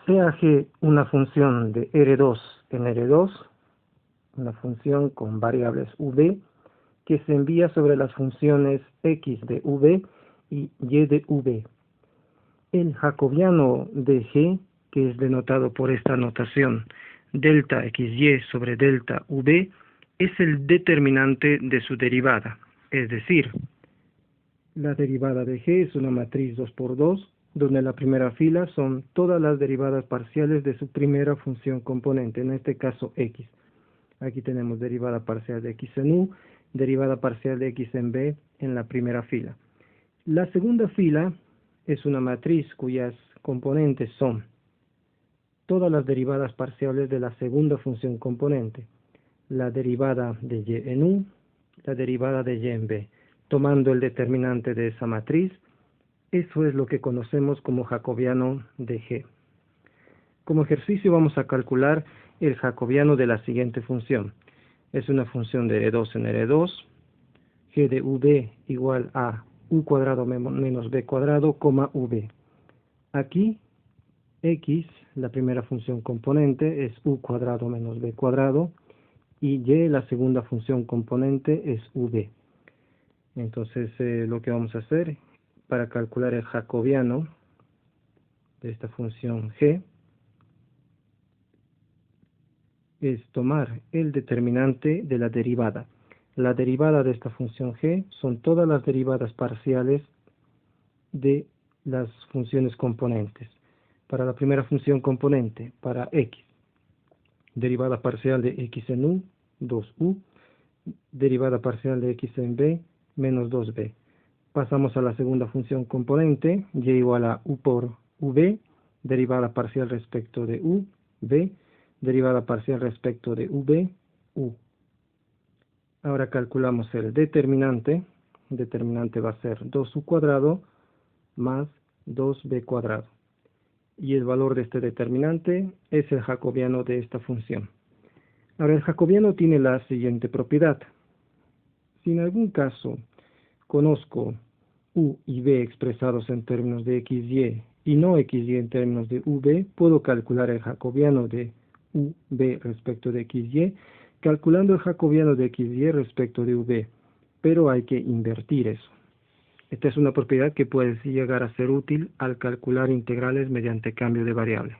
Sea G una función de R2 en R2, una función con variables V, que se envía sobre las funciones X de V y Y de V. El jacobiano de G, que es denotado por esta notación delta XY sobre delta V, es el determinante de su derivada, es decir, la derivada de G es una matriz 2 por 2, donde la primera fila son todas las derivadas parciales de su primera función componente, en este caso X. Aquí tenemos derivada parcial de X en U, derivada parcial de X en B en la primera fila. La segunda fila es una matriz cuyas componentes son todas las derivadas parciales de la segunda función componente, la derivada de Y en U, la derivada de Y en B, tomando el determinante de esa matriz. Eso es lo que conocemos como jacobiano de G. Como ejercicio vamos a calcular el jacobiano de la siguiente función. Es una función de R2 en R2, G de V igual a U cuadrado menos B cuadrado, V. Aquí, X, la primera función componente, es U cuadrado menos B cuadrado, y Y, la segunda función componente, es V. Entonces, lo que vamos a hacer para calcular el jacobiano de esta función G es tomar el determinante de la derivada. La derivada de esta función G son todas las derivadas parciales de las funciones componentes. Para la primera función componente, para X, derivada parcial de X en U, 2U, derivada parcial de X en B, menos 2B. Pasamos a la segunda función componente, Y igual a U por V, derivada parcial respecto de U, V, derivada parcial respecto de V, U. Ahora calculamos el determinante. El determinante va a ser 2U cuadrado más 2B cuadrado. Y el valor de este determinante es el jacobiano de esta función. Ahora el jacobiano tiene la siguiente propiedad. Si en algún caso conozco U y V expresados en términos de XY y no XY en términos de UV, puedo calcular el jacobiano de UV respecto de XY, calculando el jacobiano de XY respecto de UV, pero hay que invertir eso. Esta es una propiedad que puede llegar a ser útil al calcular integrales mediante cambio de variable.